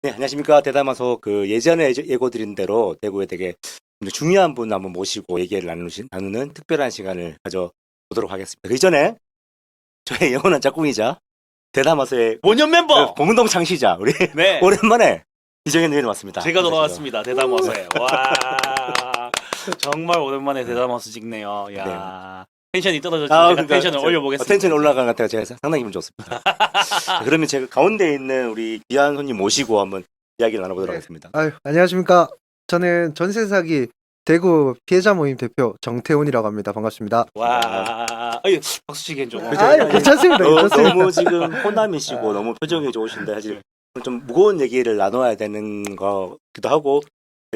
네, 안녕하십니까. 대담화소 예전에 예고드린 대로 대구에 되게 중요한 분 한번 모시고 얘기를 나누는 특별한 시간을 가져보도록 하겠습니다. 그 이전에 저의 영원한 짝꿍이자 대담화소의 모년 멤버! 공동 창시자, 우리 네. 오랜만에 이정현 의원님 왔습니다. 제가 돌아왔습니다. 대담하우스에. 와. 정말 오랜만에 대담하우스 찍네요. 야. 텐션이 떨어졌지만 제가 텐션을 올려보겠습니다. 텐션이 올라간 것 같아요. 제가 상당히 기분 좋습니다. 자, 그러면 제가 가운데 있는 우리 귀한 손님 모시고 한번 이야기를 나눠보도록 하겠습니다. 아유, 안녕하십니까. 저는 전세 사기 대구 피해자 모임 대표 정태훈이라고 합니다. 반갑습니다. 와. 어이, 박수 치기엔 좀. 아유, 괜찮습니다. 괜찮습니다. 너무 지금 호남이시고 너무 표정이 좋으신데 사실 좀 무거운 얘기를 나눠야 되는 거기도 하고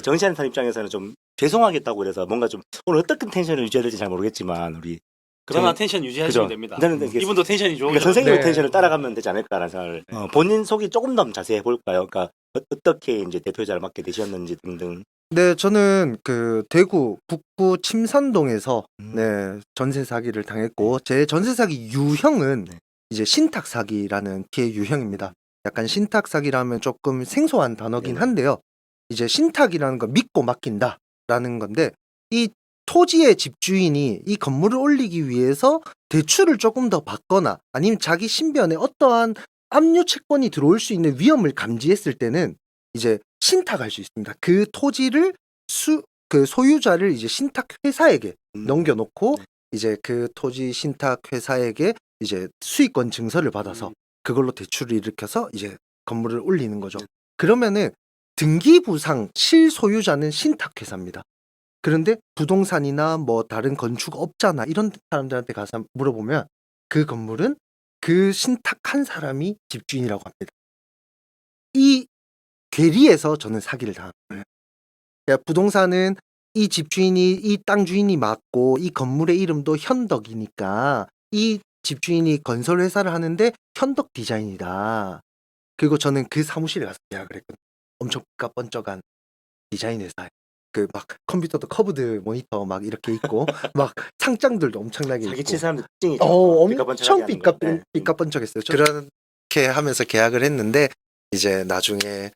정치하는 사람 입장에서는 좀 죄송하겠다고 그래서 뭔가 좀 오늘 어떤 텐션을 유지해야 될지 잘 모르겠지만 우리 그러나 텐션 유지하시면 그죠? 됩니다. 저는 이게 이분도 텐션이 좋으죠. 그러니까 선생님의 네. 텐션을 따라가면 되지 않을까라는 생각을 본인 소개 조금 더 자세히 해볼까요? 그러니까 어떻게 이제 대표자를 맡게 되셨는지 등등. 네, 저는 대구 북구 침산동에서 음. 네, 전세 사기를 당했고 제 전세 사기 유형은 네. 이제 신탁 사기라는 피해 유형입니다. 약간 신탁 사기라면 조금 생소한 단어긴 네네. 한데요. 이제 신탁이라는 건 믿고 맡긴다라는 건데 이 토지의 집주인이 이 건물을 올리기 위해서 대출을 조금 더 받거나 아니면 자기 신변에 어떠한 압류 채권이 들어올 수 있는 위험을 감지했을 때는 이제 신탁할 수 있습니다. 그 토지를 소유자를 이제 신탁 회사에게 넘겨놓고 네. 이제 그 토지 신탁 회사에게 이제 수익권 증서를 받아서 그걸로 대출을 일으켜서 이제 건물을 올리는 거죠. 네. 그러면은 등기부상 실소유자는 신탁 회사입니다. 그런데 부동산이나 뭐 다른 건축업자나 이런 사람들한테 가서 물어보면 그 건물은 그 신탁한 사람이 집주인이라고 합니다. 이 괴리에서 저는 사기를 당한 거예요. 그러니까 부동산은 이 집주인이 이 땅 주인이 맞고 이 건물의 이름도 현덕이니까 이 집주인이 건설 회사를 하는데 현덕 디자인이다. 그리고 저는 그 사무실에 가서 계약을 했거든요. 엄청 삐까뻔쩍한 디자인 회사에. 그 막 컴퓨터도 커브드 모니터 막 이렇게 있고 막 상장들도 엄청나게 있고. 사기친 사람들 특징이죠. 엄청 삐까뻔쩍하게 하는 거. 네. 삐까뻔쩍했어요. 그렇게 하면서 계약을 했는데 이제 나중에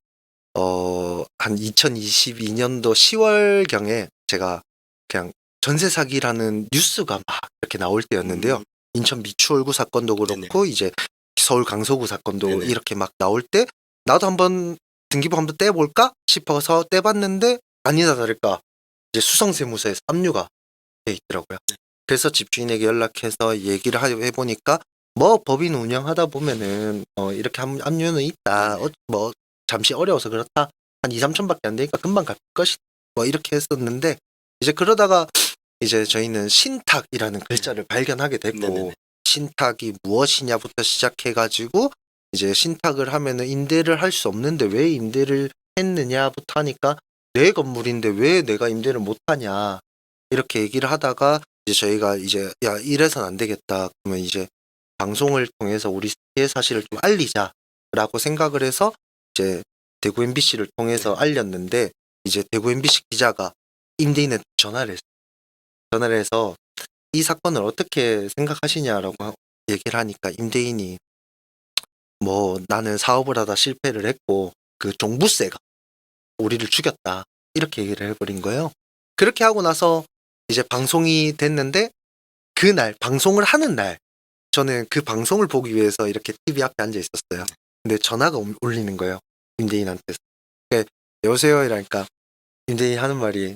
한 2022년도 10월경에 제가 그냥 전세 사기라는 뉴스가 막 이렇게 나올 때였는데요. 인천 미추홀구 사건도 그렇고 이제 서울 강서구 사건도 네네. 이렇게 막 나올 때 나도 한번 등기부 한번 떼볼까 싶어서 떼봤는데 아니나 다를까 이제 수성세무서에서 압류가 돼 있더라고요. 그래서 집주인에게 연락해서 얘기를 해보니까 뭐 법인 운영하다 보면은 이렇게 압류는 있다. 뭐 잠시 어려워서 그렇다. 한 2, 3천밖에 안 되니까 금방 갈 것이 뭐 이렇게 했었는데 이제 그러다가 이제 저희는 신탁이라는 글자를 발견하게 됐고 네네네. 신탁이 무엇이냐부터 시작해가지고 이제 신탁을 하면은 임대를 할 수 없는데 왜 임대를 했느냐부터 하니까 내 건물인데 왜 내가 임대를 못하냐 이렇게 얘기를 하다가 이제 저희가 이제 야 이래선 안 되겠다 그러면 이제 방송을 통해서 우리 피해 사실을 좀 알리자라고 생각을 해서 이제 대구 MBC를 통해서 알렸는데 이제 대구 MBC 기자가 임대인한테 전화를 했어요. 전화를 해서 이 사건을 어떻게 생각하시냐라고 얘기를 하니까 임대인이 뭐 나는 사업을 하다 실패를 했고 그 종부세가 우리를 죽였다 이렇게 얘기를 해버린 거예요. 그렇게 하고 나서 이제 방송이 됐는데 그날 방송을 하는 날 저는 그 방송을 보기 위해서 이렇게 TV 앞에 앉아 있었어요. 근데 전화가 울리는 거예요. 임대인한테서. 여보세요 이러니까 임대인이 하는 말이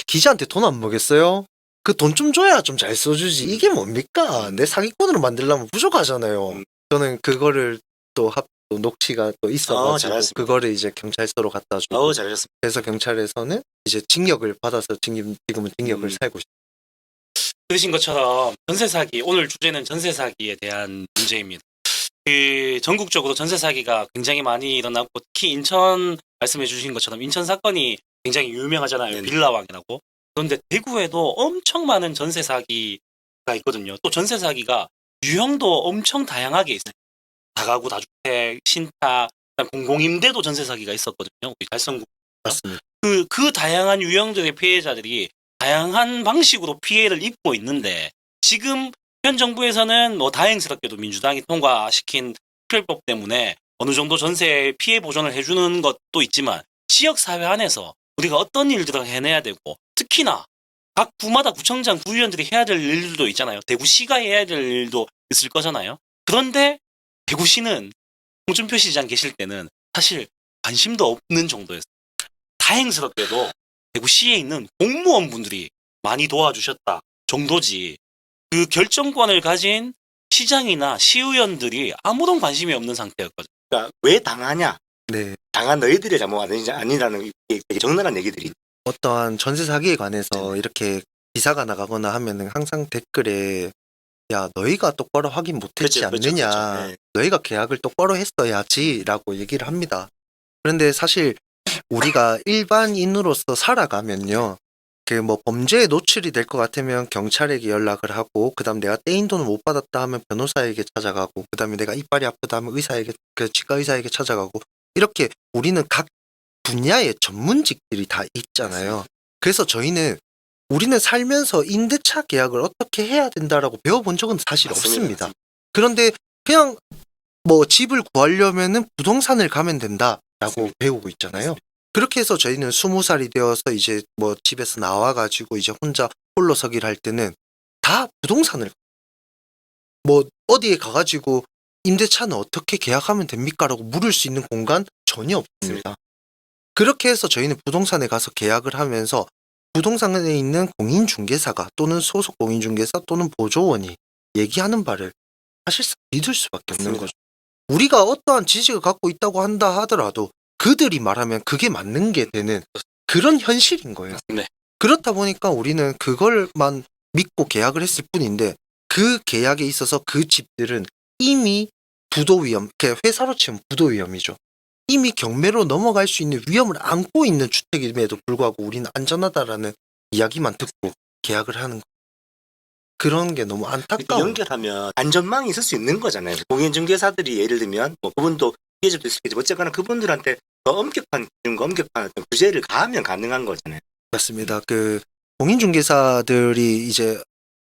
기자한테 돈 안 먹였어요? 그 돈 좀 줘야 좀 잘 써주지. 이게 뭡니까? 내 사기꾼으로 만들려면 부족하잖아요. 저는 그거를 또 녹취가 또 있어가지고 잘하셨습니다. 그거를 이제 경찰서로 갖다 주고 잘하셨습니다. 그래서 경찰에서는 이제 징역을 받아서 지금은 징역을 살고 있어요. 들으신 것처럼 전세 사기, 오늘 주제는 전세 사기에 대한 문제입니다. 전국적으로 전세 사기가 굉장히 많이 일어나고 특히 인천 말씀해 주신 것처럼 인천 사건이 굉장히 유명하잖아요. 네네. 빌라왕이라고. 그런데 대구에도 엄청 많은 전세 사기가 있거든요. 또 전세 사기가 유형도 엄청 다양하게 있어요. 다가구, 다주택, 신탁, 공공임대도 전세 사기가 있었거든요. 우리 달성구. 맞습니다. 그 다양한 유형들의 피해자들이 다양한 방식으로 피해를 입고 있는데 지금 현 정부에서는 뭐 다행스럽게도 민주당이 통과시킨 특별법 때문에 어느 정도 전세 피해 보전을 해주는 것도 있지만 지역 사회 안에서 우리가 어떤 일들을 해내야 되고 특히나 각 구마다 구청장, 구의원들이 해야 될 일들도 있잖아요. 대구시가 해야 될 일도 있을 거잖아요. 그런데 대구시는 홍준표 시장 계실 때는 사실 관심도 없는 정도였어요. 다행스럽게도 대구시에 있는 공무원분들이 많이 도와주셨다 정도지 그 결정권을 가진 시장이나 시의원들이 아무런 관심이 없는 상태였거든요. 그러니까 왜 당하냐? 네. 당한 너희들의 잘못 아니라는 게 되게 적나라한 얘기들이. 어떠한 전세 사기에 관해서 이렇게 기사가 나가거나 하면은 항상 댓글에 야 너희가 똑바로 확인 못했지 그렇죠, 그렇죠, 않느냐, 그렇죠. 네. 너희가 계약을 똑바로 했어야지라고 얘기를 합니다. 그런데 사실 우리가 일반인으로서 살아가면요, 그 뭐 범죄에 노출이 될 것 같으면 경찰에게 연락을 하고, 그다음 내가 떼인 돈을 못 받았다 하면 변호사에게 찾아가고, 그다음에 내가 이빨이 아프다 하면 의사에게, 그 치과 의사에게 찾아가고, 이렇게 우리는 각 분야의 전문직들이 다 있잖아요. 그래서 우리는 살면서 임대차 계약을 어떻게 해야 된다라고 배워본 적은 사실 맞습니다. 없습니다. 그런데 그냥 뭐 집을 구하려면은 부동산을 가면 된다라고 맞습니다. 배우고 있잖아요. 그렇게 해서 저희는 20살이 되어서 이제 뭐 집에서 나와가지고 이제 혼자 홀로 서기를 할 때는 다 부동산을, 뭐 어디에 가가지고 임대차는 어떻게 계약하면 됩니까라고 물을 수 있는 공간 전혀 없습니다. 그렇게 해서 저희는 부동산에 가서 계약을 하면서 부동산에 있는 공인중개사가 또는 소속 공인중개사 또는 보조원이 얘기하는 바를 사실상 믿을 수밖에 없는 맞습니다. 거죠. 우리가 어떠한 지식을 갖고 있다고 한다 하더라도 그들이 말하면 그게 맞는 게 되는 그런 현실인 거예요. 네. 그렇다 보니까 우리는 그걸만 믿고 계약을 했을 뿐인데, 그 계약에 있어서 그 집들은 이미 부도위험, 회사로 치면 부도위험이죠. 이미 경매로 넘어갈 수 있는 위험을 안고 있는 주택임에도 불구하고 우리는 안전하다라는 이야기만 듣고 계약을 하는 거. 그런 게 너무 이렇게 안타까워요. 연결하면 안전망이 있을 수 있는 거잖아요. 공인중개사들이 예를 들면 뭐 그분도 피해자도 있겠지만 어쨌거나 그분들한테 더 엄격한 기준과 엄격한 어떤 규제를 가하면 가능한 거잖아요. 맞습니다. 그 공인중개사들이 이제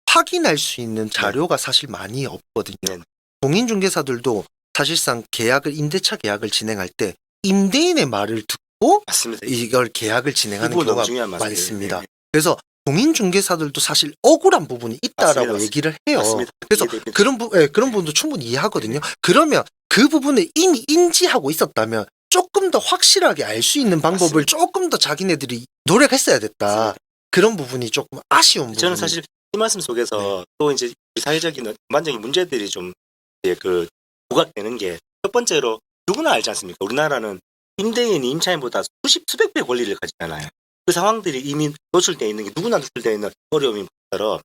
확인할 수 있는 자료가 사실 많이 없거든요. 네. 공인중개사들도 사실상 임대차 계약을 진행할 때 임대인의 말을 듣고 맞습니다. 이걸 계약을 진행하는 부분 너무 경우가 중요한 말씀이에요. 많습니다. 네. 그래서 공인중개사들도 사실 억울한 부분이 있다라고 맞습니다. 얘기를 해요. 맞습니다. 그래서 이해됩니다. 그런 부분도 충분히 이해하거든요. 그러면 그 부분을 이미 인지하고 있었다면 조금 더 확실하게 알 수 있는 방법을 맞습니다. 조금 더 자기네들이 노력했어야 됐다. 맞습니다. 그런 부분이 조금 아쉬운 부분이. 저는 사실 이 말씀 속에서 또 이제 사회적인 전반적인 문제들이 좀 이제 그 부각되는 게, 첫 번째로 누구나 알지 않습니까? 우리나라는 임대인이 임차인보다 수백 배 권리를 가지잖아요. 그 상황들이 이미 노출되어 있는 게 누구나 노출되어 있는 어려움인 것처럼,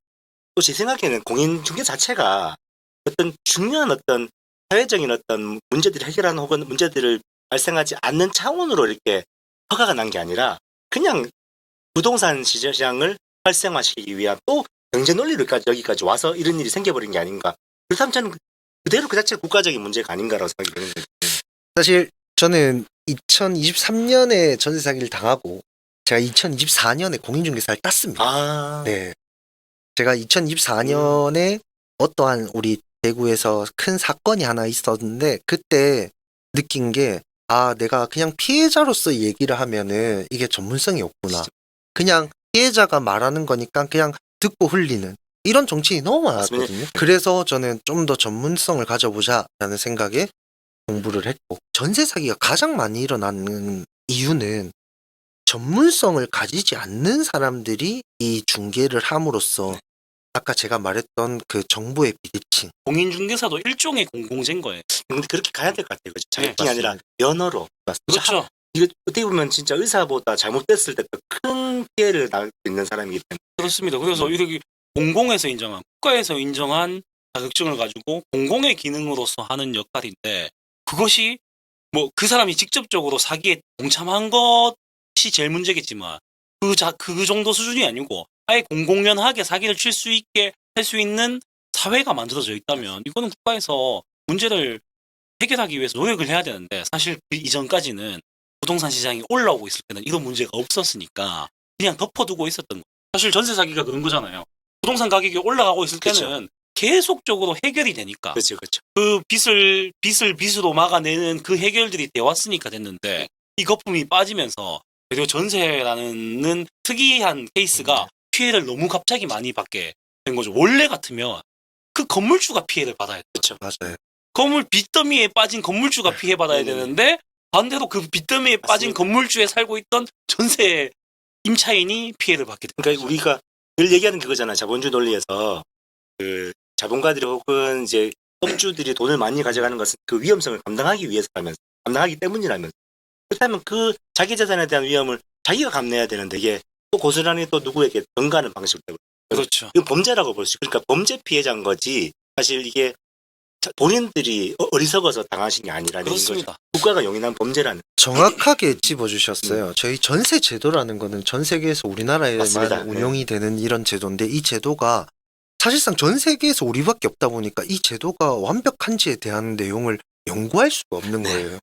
또 제 생각에는 공인중개 자체가 어떤 중요한 어떤 사회적인 어떤 문제들을 해결하는 혹은 문제들을 발생하지 않는 차원으로 이렇게 허가가 난 게 아니라 그냥 부동산 시장을 활성화시키기 위한 또 경제 논리로까지 여기까지 와서 이런 일이 생겨버린 게 아닌가. 그렇다면 저는 그대로 그 자체가 국가적인 문제가 아닌가라고 생각이 드는 거예요. 사실 저는 2023년에 전세 사기를 당하고 제가 2024년에 공인중개사를 땄습니다. 아, 네. 제가 2024년에 어떠한 우리 대구에서 큰 사건이 하나 있었는데, 그때 느낀 게, 아, 내가 그냥 피해자로서 얘기를 하면은 이게 전문성이 없구나. 그냥 피해자가 말하는 거니까 그냥 듣고 흘리는 이런 정치인이 너무 많았거든요. 맞습니다. 그래서 저는 좀 더 전문성을 가져보자라는 생각에 공부를 했고, 전세 사기가 가장 많이 일어나는 이유는 전문성을 가지지 않는 사람들이 이 중개를 함으로써 아까 제가 말했던 그 정보의 비대칭. 공인중개사도 일종의 공공재인 거예요. 근데 그렇게 가야 될 것 같아요. 그죠? 자격이 네, 아니라 면허로. 그렇죠. 이거 어떻게 보면 진짜 의사보다 잘못됐을 때 더 큰 피해를 당할 수 있는 사람이기 때문에. 그렇습니다. 그래서 이렇게 공공에서 인정한, 국가에서 인정한 자격증을 가지고 공공의 기능으로서 하는 역할인데, 그것이 뭐 그 사람이 직접적으로 사기에 동참한 것이 제일 문제겠지만 그 정도 수준이 아니고 아예 공공연하게 사기를 칠 수 있게 할 수 있는 사회가 만들어져 있다면 이거는 국가에서 문제를 해결하기 위해서 노력을 해야 되는데, 사실 그 이전까지는 부동산 시장이 올라오고 있을 때는 이런 문제가 없었으니까 그냥 덮어두고 있었던 거. 사실 전세 사기가 그런 거잖아요. 부동산 가격이 올라가고 있을 때는 그렇죠. 계속적으로 해결이 되니까 그렇죠, 그렇죠. 그 빚으로 막아내는 그 해결들이 되어 왔으니까 됐는데 이 거품이 빠지면서 그리고 전세라는 특이한 케이스가 피해를 너무 갑자기 많이 받게 된 거죠. 원래 같으면 그 건물주가 피해를 받아야 돼. 그렇죠. 맞아요. 건물 빚더미에 빠진 건물주가 피해 받아야 네네네. 되는데 반대로 그 빚더미에 빠진 맞습니다. 건물주에 살고 있던 전세 임차인이 피해를 받게 된 그러니까 거죠. 우리가 늘 얘기하는 그거잖아. 자본주의 논리에서 그 자본가들이 혹은 이제 업주들이 돈을 많이 가져가는 것은 그 위험성을 감당하기 위해서라면서, 감당하기 때문이라면서. 그렇다면 그 자기 재산에 대한 위험을 자기가 감내야 되는데 이게 또 고스란히 또 누구에게 전가하는 방식으로 되고. 그렇죠. 이건 범죄라고 볼 수 있고, 그러니까 범죄 피해자인 거지 사실 이게 본인들이 어리석어서 당하신 게 아니라는 거죠. 그렇습니다. 국가가 용인한 범죄라는. 정확하게 짚어주셨어요. 저희 전세 제도라는 거는 전 세계에서 우리나라에만 맞습니다. 운영이 되는 이런 제도인데 이 제도가 사실상 전 세계에서 우리밖에 없다 보니까 이 제도가 완벽한지에 대한 내용을 연구할 수가 없는 거예요.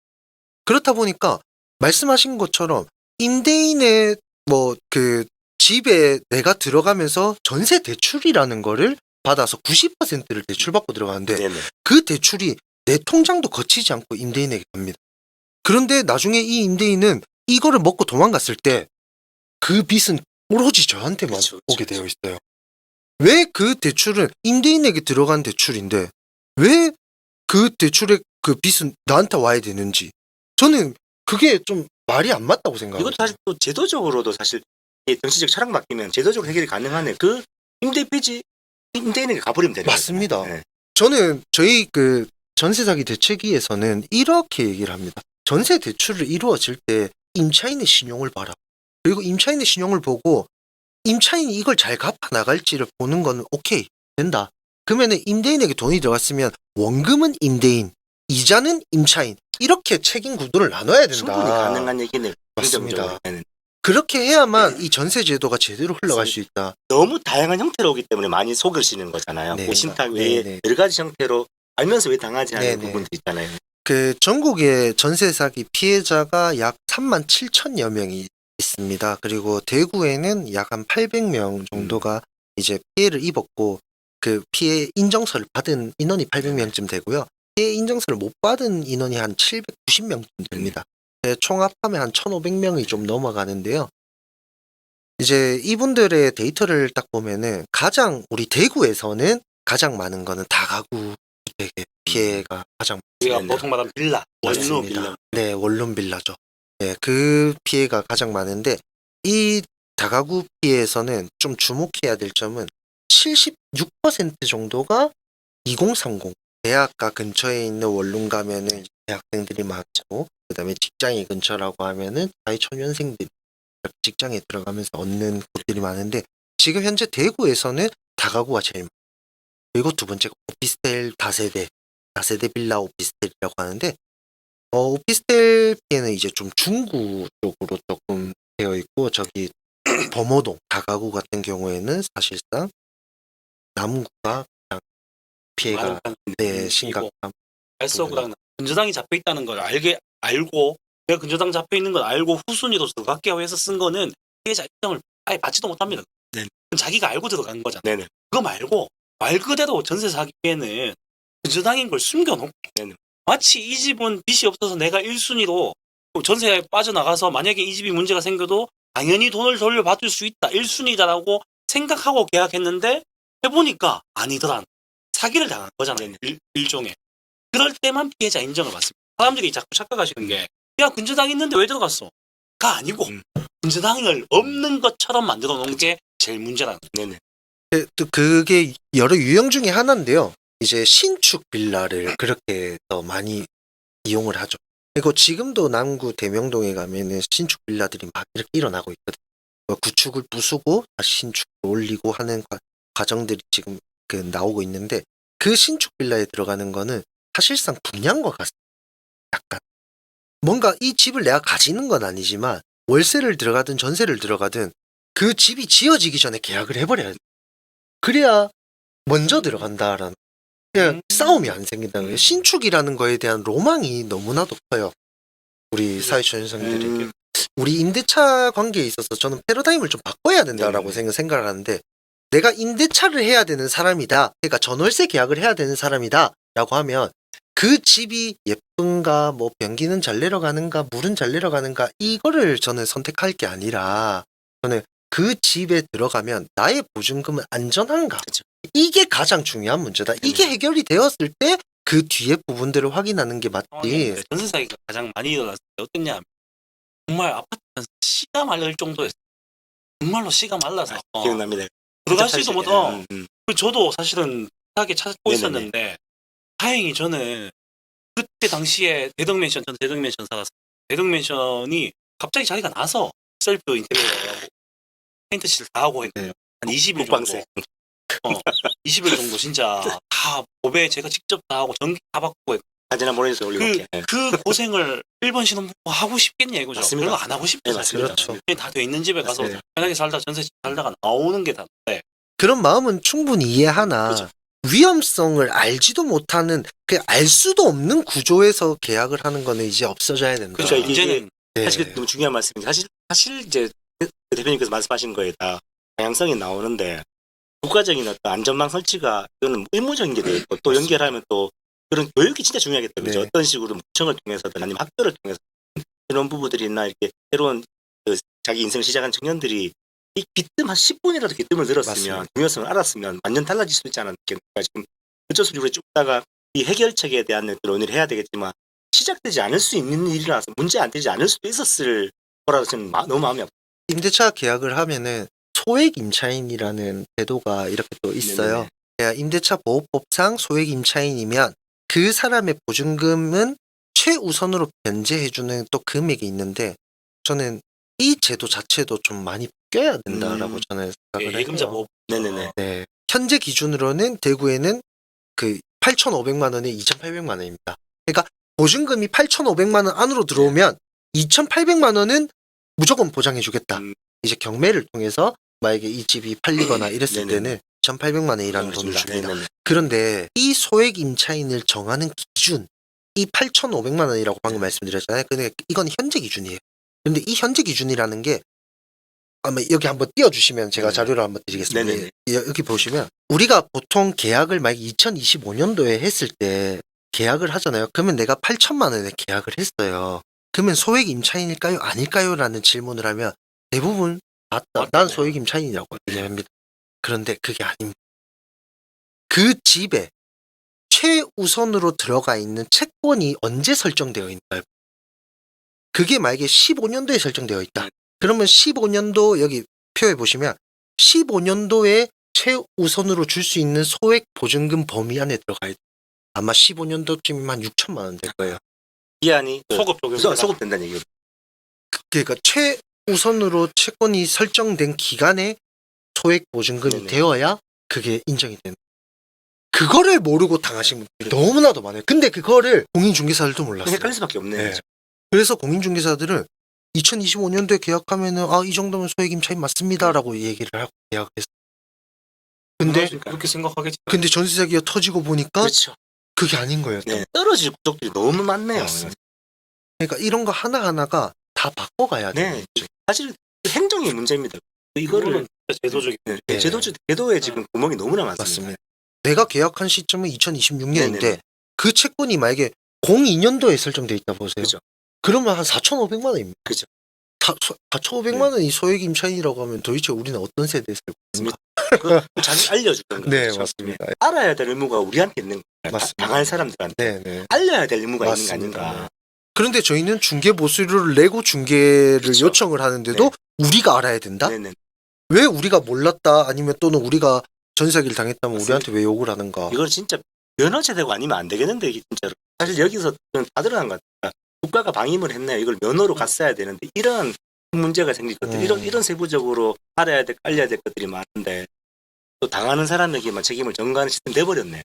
그렇다 보니까 말씀하신 것처럼 임대인의 뭐 그 집에 내가 들어가면서 전세 대출이라는 거를 받아서 90%를 대출받고 들어가는데 네네. 그 대출이 내 통장도 거치지 않고 임대인에게 갑니다. 그런데 나중에 이 임대인은 이거를 먹고 도망갔을 때 그 빚은 오로지 저한테만 그쵸, 그쵸, 오게 되어 있어요. 왜 그 대출은 임대인에게 들어간 대출인데 왜 그 대출의 그 빚은 나한테 와야 되는지 저는 그게 좀 말이 안 맞다고 생각해요. 이것도 사실 또 제도적으로도 사실 이게 정치적 철학 맡기면 제도적으로 해결이 가능하네. 그 임대 빚이 임대인에게 가버리면 되는 맞습니다. 거잖아요. 네. 저는 저희 그 전세 사기 대책위에서는 이렇게 얘기를 합니다. 전세 대출을 이루어질 때 임차인의 신용을 봐라. 그리고 임차인의 신용을 보고 임차인이 이걸 잘 갚아 나갈지를 보는 건 오케이 된다. 그러면은 임대인에게 돈이 들어갔으면 원금은 임대인, 이자는 임차인 이렇게 책임 구도를 나눠야 된다. 충분히 가능한 얘기는 맞습니다. 긍정적으로. 그렇게 해야만 이 전세 제도가 제대로 흘러갈 수 있다. 너무 다양한 형태로 오기 때문에 많이 속으시는 거잖아요. 네. 그 신탁 외에 네. 여러 가지 형태로 알면서 왜 당하지 않는 네. 부분도 있잖아요. 그 전국의 전세 사기 피해자가 약 37,000여 명이 있습니다. 그리고 대구에는 약 한 800명 정도가 이제 피해를 입었고 그 피해 인정서를 받은 인원이 800명쯤 되고요. 피해 인정서를 못 받은 인원이 한 790명쯤 됩니다. 총합하면 한 1,500명이 좀 넘어가는데요. 이제 이분들의 데이터를 딱 보면은 가장 우리 대구에서는 가장 많은 거는 다가구 주택의 피해가 가장 우리가 네. 보통 말하는 빌라, 원룸 맞습니다. 빌라. 네, 원룸 빌라죠. 네, 그 피해가 가장 많은데 이 다가구 피해에서는 좀 주목해야 될 점은 76% 정도가 2030 대학가 근처에 있는 원룸 가면은 대학생들이 많고 그다음에 직장이 근처라고 하면은 사회초년생들이 직장에 들어가면서 얻는 곳들이 많은데 지금 현재 대구에서는 다가구가 제일 많아요. 그리고 두 번째가 오피스텔 다세대 빌라 오피스텔이라고 하는데 오피스텔 피해는 이제 좀 중구 쪽으로 조금 되어 있고 저기 범어동 다가구 같은 경우에는 사실상 남구가 가장 피해가 네, 심각함. 알서구랑 근저당이 잡혀 있다는 걸 알고 내가 근저당 잡혀 있는 걸 알고 후순위로 들어갈게요 해서 쓴 거는 피해자 입장을 아예 받지도 못합니다. 네. 그럼 자기가 알고 들어간 거잖아. 네네. 그거 말고 말 그대로 전세 사기 피해는 근저당인 걸 숨겨놓고 네네. 마치 이 집은 빚이 없어서 내가 1순위로 전세에 빠져나가서 만약에 이 집이 문제가 생겨도 당연히 돈을 돌려받을 수 있다. 1순위다라고 생각하고 계약했는데 해보니까 아니더라. 사기를 당한 거잖아요. 일종의. 그럴 때만 피해자 인정을 받습니다. 사람들이 자꾸 착각하시는 게 야 근저당 있는데 왜 들어갔어? 가 아니고 근저당을 없는 것처럼 만들어 놓은 게 제일 문제라는 거예요. 네네. 또 그게 여러 유형 중에 하나인데요. 이제 신축 빌라를 그렇게 더 많이 이용을 하죠. 그리고 지금도 남구 대명동에 가면은 신축 빌라들이 막 이렇게 일어나고 있거든요. 구축을 부수고 다시 신축을 올리고 하는 과정들이 지금 그 나오고 있는데 그 신축 빌라에 들어가는 거는 사실상 분양과 같습니다. 약간 뭔가 이 집을 내가 가지는 건 아니지만 월세를 들어가든 전세를 들어가든 그 집이 지어지기 전에 계약을 해버려야 돼. 그래야 먼저 들어간다라는 그냥 싸움이 안 생긴다는 거예요. 신축이라는 거에 대한 로망이 너무나도 커요. 우리 사회초년생들이. 우리 임대차 관계에 있어서 저는 패러다임을 좀 바꿔야 된다라고 생각을 하는데 내가 임대차를 해야 되는 사람이다. 그러니까 전월세 계약을 해야 되는 사람이다. 라고 하면 그 집이 예쁜가, 뭐 변기는 잘 내려가는가, 물은 잘 내려가는가 이거를 저는 선택할 게 아니라 저는 그 집에 들어가면 나의 보증금은 안전한가. 그쵸. 이게 가장 중요한 문제다. 이게 해결이 되었을 때 그 뒤에 부분들을 확인하는 게 맞지. 전세 사기가 가장 많이 일어났을 때 어땠냐 하면 정말 아파트는 씨가 말릴 정도였어요. 정말로 씨가 말라서 기억납니다. 들어가지도 못. 음. 저도 사실은 비슷하게 찾고 네네네. 있었는데 다행히 저는 그때 당시에 대덕맨션, 전 대덕맨션 살았어요. 대덕맨션이 갑자기 자기가 나서 셀프 인테리어하고 페인트칠 다 하고 했거든요. 한 20일 정도. 국방세. 20일 정도 진짜 다 법에 제가 직접 다 하고 전기 다 받고 했고. 사진 한번 보내주세요. 올리고. 그 고생을 1번 신혼부부 하고 싶겠냐 이거죠. 맞습니다. 별로 안 하고 싶죠. 네, 사실. 맞습니다. 그렇죠. 다 돼 있는 집에 가서 맞습니다. 편하게 살다 전세 살다가 나오는 게 다인데. 그런 마음은 충분히 이해하나 그죠. 위험성을 알지도 못하는 그 알 수도 없는 구조에서 계약을 하는 거는 이제 없어져야 된다. 그렇죠. 이게 이제는 네. 사실 너무 중요한 말씀인데 사실 이제 대표님께서 말씀하신 거에 다 다양성이 나오는데 국가적인 어떤 안전망 설치가 이거는 의무적인 게 되어 있고 또 연결하면 또 그런 교육이 진짜 중요하겠다. 그죠? 네. 어떤 식으로 구청을 통해서든 아니면 학교를 통해서 이런 부부들이나 이렇게 새로운 그 자기 인생을 시작한 청년들이 이 귀뜸 한 10분이라도 귀뜸을 들었으면 맞습니다. 중요성을 알았으면 완전 달라질 수 있지 않았겠습니까? 지금 어쩔 수 없이 쭉다가 이 해결책에 대한 그런 논의를 해야 되겠지만 시작되지 않을 수 있는 일이라서 문제 안 되지 않을 수도 있었을 거라서 저는 너무 마음이 아파요. 임대차 계약을 하면은 소액 임차인이라는 제도가 이렇게 또 있어요. 그러니까 임대차 보호법상 소액 임차인이면 그 사람의 보증금은 최우선으로 변제해주는 또 금액이 있는데 저는 이 제도 자체도 좀 많이 바뀌어야 된다라고 저는 생각을 예금자 해요. 보호. 네네네. 네. 현재 기준으로는 대구에는 그 8,500만 원에 2,800만 원입니다. 그러니까 보증금이 8,500만 원 안으로 들어오면 2,800만 원은 무조건 보장해주겠다. 이제 경매를 통해서 만약에 이 집이 팔리거나 이랬을 네네네. 때는 2,800만 원이라는 돈을 줍니다. 네네네. 그런데 이 소액 임차인을 정하는 기준, 이 8,500만 원이라고 방금 말씀드렸잖아요. 근데 이건 현재 기준이에요. 근데 이 현재 기준이라는 게 아마 여기 한번 띄워주시면 제가 네. 자료를 한번 드리겠습니다. 네네네. 여기 보시면 우리가 보통 계약을 만약 2025년도에 했을 때 계약을 하잖아요. 그러면 내가 8천만 원에 계약을 했어요. 그러면 소액 임차인일까요? 아닐까요? 라는 질문을 하면 대부분 맞다. 난 소액 임차인이라고 얘기합니다. 그런데 그게 아닙니다. 그 집에 최우선으로 들어가 있는 채권이 언제 설정되어 있나요? 그게 만약에 15년도에 설정되어 있다. 그러면 15년도 여기 표에 보시면 15년도에 최우선으로 줄 수 있는 소액 보증금 범위 안에 들어가야 돼. 아마 15년도쯤이면 한 6천만 원 될 거예요. 기한이 소급 적용. 소급 된다는 얘기예요. 그러니까 최우선으로 채권이 설정된 기간에 소액 보증금이 네네. 되어야 그게 인정이 되는. 그거를 모르고 당하신 분들이 너무나도 많아요. 근데 그거를 공인중개사들도 몰랐어요. 헷갈릴 수밖에 없네. 네. 그래서 공인중개사들은 2025년도에 계약하면은 이 정도면 소액 임차인 맞습니다라고 얘기를 하고 계약을 했어요. 근데 그렇게 생각하겠지. 근데 전세 사기가 터지고 보니까 그렇죠. 그게 아닌 거예요. 네. 떨어질 구석들이 너무 많네요. 맞습니다. 그러니까 이런 거 하나하나가 다 바꿔가야 돼요. 네. 사실 행정의 문제입니다. 이거를 이거는 진짜 제도적인. 네. 제도에 지금 구멍이 너무나 많습니다. 맞습니다. 내가 계약한 시점은 2026년인데 네네네. 그 채권이 만약에 02년도에 설정돼 있다 보세요. 그죠. 그러면 한 4,500만 원입니다. 그죠. 4,500만 원이 소액 임차인이라고 하면 도대체 우리는 어떤 세대에 살고 있는가? 그거 잘 알려주는 거죠. 네, 맞습니다. 알아야 될 의무가 우리한테 있는 거예요. 맞습니다. 당할 사람들한테. 네, 네. 알려야 될 의무가 맞습니다. 있는 거 아닌가. 그런데 저희는 중개 보수료를 내고 중개를 그쵸. 요청을 하는데도 우리가 알아야 된다? 네네. 왜 우리가 몰랐다 아니면 또는 우리가 전세사기를 당했다면 맞습니다. 우리한테 왜 욕을 하는가? 이건 진짜 면허제도가 아니면 안 되겠는데 이게 진짜로. 사실 여기서 다 드러난 것 같다. 국가가 방임을 했네요. 이걸 면허로 갔어야 되는데 이런 문제가 생길 것들, 이런 세부적으로 알아야 될 것들이 많은데 또 당하는 사람에게만 책임을 전가하는 시스템 돼버렸네.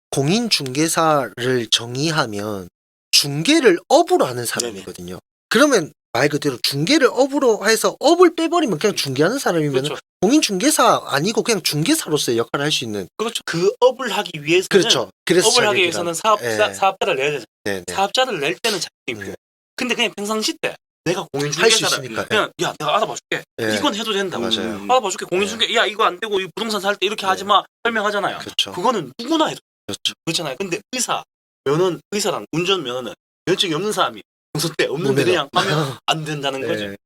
공인중개사를 정의하면 중개를 업으로 하는 사람이거든요. 그러면 말 그대로 중개를 업으로 해서 업을 빼버리면 그냥 중개하는 사람이면 그렇죠. 공인중개사 아니고 그냥 중개사로서의 역할을 할 수 있는. 그렇죠. 그 업을 하기 위해서는 그렇죠. 그래서 업을 하기 자격이라. 위해서는 예. 사업자를 내야 되죠. 네, 네. 사업자를 낼 때는 자격이 필요해요. 근데 그냥 평상시 때 내가 할 수 공인중개사를 있으니까. 그냥 야 내가 알아봐줄게. 예. 이건 해도 된다고. 맞아요. 알아봐줄게. 공인중개 야 이거 안 되고 이 부동산 살 때 이렇게 네. 하지 마 설명하잖아요. 그렇죠. 그거는 누구나 해도 그렇죠. 그렇잖아요. 근데 의사랑 운전면허는 면허증이 없는 사람이 평소 때 없는데 무면허. 그냥 하면 안 된다는 거죠. 네.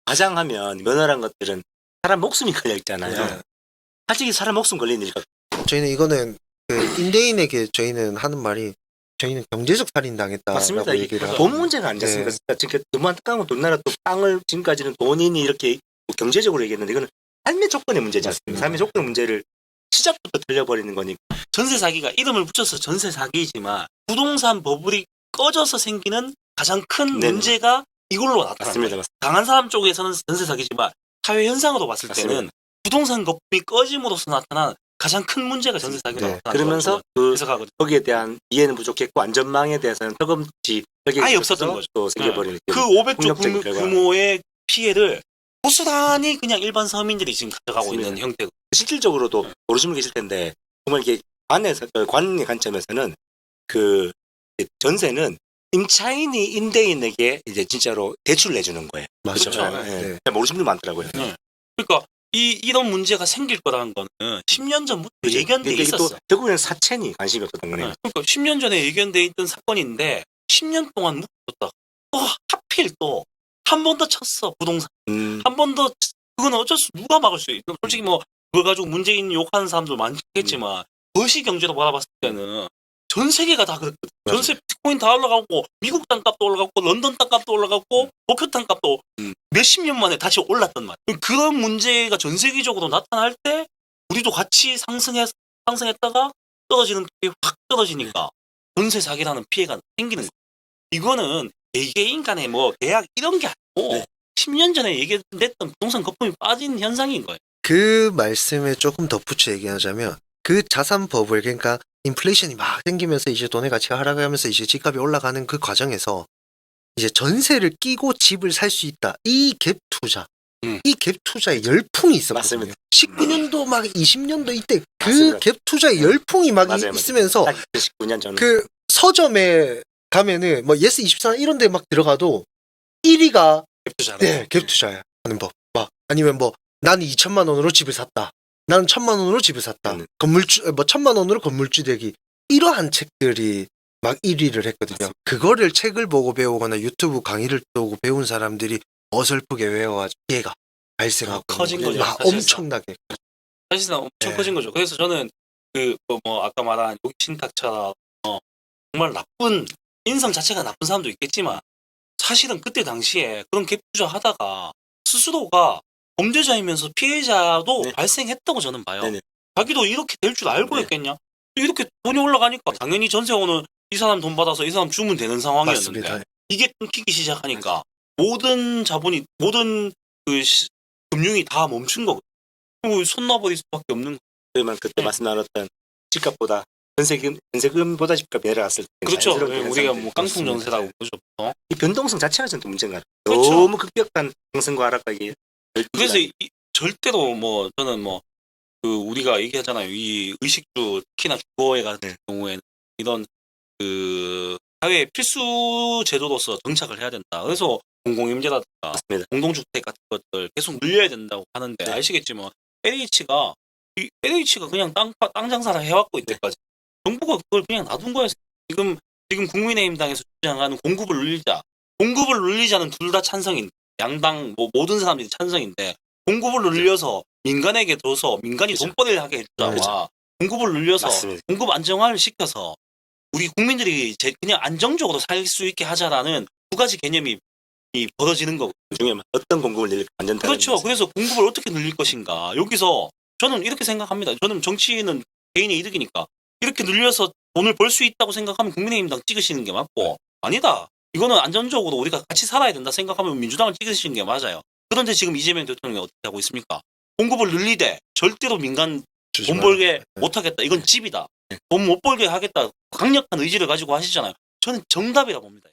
가장하면 면허란 것들은 사람 목숨이 걸려 있잖아요. 네. 솔직히 사람 목숨 걸리는 일이니까 저희는 이거는 그 임대인에게 저희는 하는 말이 저희는 경제적 살인 당했다라고 맞습니다. 이게 얘기를 돈 하고. 문제가 아니었습니까? 네. 지금 너무 안타까운 건 우리나라 또 땅을 지금까지는 돈이니 이렇게 뭐 경제적으로 얘기했는데 이거는 삶의 조건의 문제지 않습니까? 맞습니다. 삶의 조건의 문제를 시작부터 틀려버리는 거니까. 전세 사기가 이름을 붙여서 전세 사기이지만 부동산 버블이 꺼져서 생기는 가장 큰 네네. 문제가 이걸로 나타납니다. 맞습니다. 맞습니다. 강한 사람 쪽에서는 전세 사기지만 사회 현상으로 봤을 때는 맞습니다. 부동산 거품이 꺼짐으로써 나타난 가장 큰 문제가 전세 사기로 네. 나타난다. 그러면서 그 해석하거든요. 거기에 대한 이해는 부족했고 안전망에 대해서는 턱없이 아예 없었던 거죠. 또 생겨버리는 그 500조 폭력적인 결과. 규모의 피해를 고스란히 그냥 일반 서민들이 지금 가져가고 맞습니다. 있는 형태고. 실질적으로도 모르시는 분 계실 텐데 정말 이게 관의 관점에서는 그 전세는 임차인이 임대인에게 이제 진짜로 대출을 내주는 거예요. 맞죠. 그렇죠. 네. 모르시는 분 많더라고요. 그러니까 이런 문제가 생길 거라는 거는 10년 전부터 그죠? 예견돼 이게 또 있었어. 결국에는 사채니 관심이 없었던 거네요. 그러니까 10년 전에 예견돼 있던 사건인데 10년 동안 묵혔다. 또 하필 또 한 번 더 쳤어 부동산. 한 번 더 그건 어쩔 수 누가 막을 수 있어. 솔직히 뭐 그거 가지고 문재인 욕하는 사람도 많겠지만 거시 경제로 바라봤을 때는 전 세계가 다 그랬거든. 전세 비트코인 다 올라가고 미국 땅값도 올라가고 런던 땅값도 올라가고 도쿄 땅값도 몇십 년 만에 다시 올랐단 말이야. 그런 문제가 전 세계적으로 나타날 때 우리도 같이 상승했다가 떨어지는 게 확 떨어지니까 전세 사기라는 피해가 생기는 거야. 이거는 개개인 간의 뭐 계약 이런 게 아니고 네. 10년 전에 얘기했던 부동산 거품이 빠진 현상인 거예요. 그 말씀에 조금 덧붙여 얘기하자면 그 자산 버블 그러니까 인플레이션이 막 생기면서 이제 돈의 가치가 하락하면서 이제 집값이 올라가는 그 과정에서 이제 전세를 끼고 집을 살 수 있다. 이 갭 투자. 이 갭 투자에 열풍이 있었거든요. 맞습니다. 19년도 막 20년도 이때 그 맞습니다. 갭 투자에 열풍이 막 맞아요, 맞아요. 있으면서 딱 19년 전. 그 서점에 가면은 뭐 예스24 이런 데 막 들어가도 1위가 갭투자는. 네, 갭 투자야 하는 법. 막 아니면 뭐 나는 2천만 원으로 집을 샀다. 나는 1,000만 원으로 집을 샀다. 건물주 뭐 1,000만 원으로 건물주 되기. 이러한 책들이 막 1위를 했거든요. 그거를 책을 보고 배우거나 유튜브 강의를 보고 배운 사람들이 어설프게 외워가지고 피해가 발생하고 커진 거죠, 막 사실상. 엄청나게. 사실상 엄청 네. 커진 거죠. 그래서 저는 그 뭐 아까 말한 여기 신탁처럼 정말 나쁜 인성 자체가 나쁜 사람도 있겠지만 사실은 그때 당시에 그런 갭 투자 하다가 스스로가 범죄자이면서 피해자도 네. 발생했다고 저는 봐요. 네네. 자기도 이렇게 될 줄 알고 네. 했겠냐? 이렇게 돈이 올라가니까 당연히 전세원은 이 사람 돈 받아서 이 사람 주면 되는 상황이었는데 맞습니다. 이게 끊기기 시작하니까 모든 자본이 모든 그 금융이 다 멈춘 거거든요. 그리고 손 놔버릴 수밖에 없는 거예요. 그러면 그때 네. 말씀 나눴던 집값보다 전세금보다 집값이 내려갔을 때 그렇죠. 자연스러운 우리가 현상들이 뭐 깡통 있습니다. 전세라고 보죠. 보통. 이 변동성 자체가 좀 문제인가. 그렇죠. 너무 급격한 상승과 하락과 이게 그래서 절대로 뭐 저는 뭐 그 우리가 얘기하잖아요. 이 의식주 특히나 주거에 같은 경우에는 이런 그 사회 필수 제도로서 정착을 해야 된다. 그래서 공공임대라든가 맞습니다. 공동주택 같은 것들 계속 늘려야 된다고 하는데 네. 아시겠지만 LH가 그냥 땅 장사를 해왔고 이때까지 정부가 그걸 그냥 놔둔 거예요. 지금 국민의힘당에서 주장하는 공급을 늘리자는 둘 다 찬성인 양당 뭐 모든 사람들이 찬성인데 공급을 늘려서 민간에게 줘서 민간이 그렇죠. 돈벌이를 하게 해주자와 그렇죠. 공급을 늘려서 맞습니다. 공급 안정화를 시켜서 우리 국민들이 그냥 안정적으로 살 수 있게 하자라는 두 가지 개념이 벌어지는 거고. 중요한 어떤 공급을 늘릴까 완전 다른 그렇죠. 거죠. 그래서 공급을 어떻게 늘릴 것인가. 여기서 저는 이렇게 생각합니다. 저는 정치는 개인의 이득이니까 이렇게 늘려서 돈을 벌 수 있다고 생각하면 국민의힘당 찍으시는 게 맞고 아니다. 이거는 안전적으로 우리가 같이 살아야 된다 생각하면 민주당을 찍으시는 게 맞아요. 그런데 지금 이재명 대통령이 어떻게 하고 있습니까? 공급을 늘리되 절대로 민간 돈 벌게 못하겠다. 이건 찝이다. 돈 못 벌게 하겠다. 강력한 의지를 가지고 하시잖아요. 저는 정답이라고 봅니다.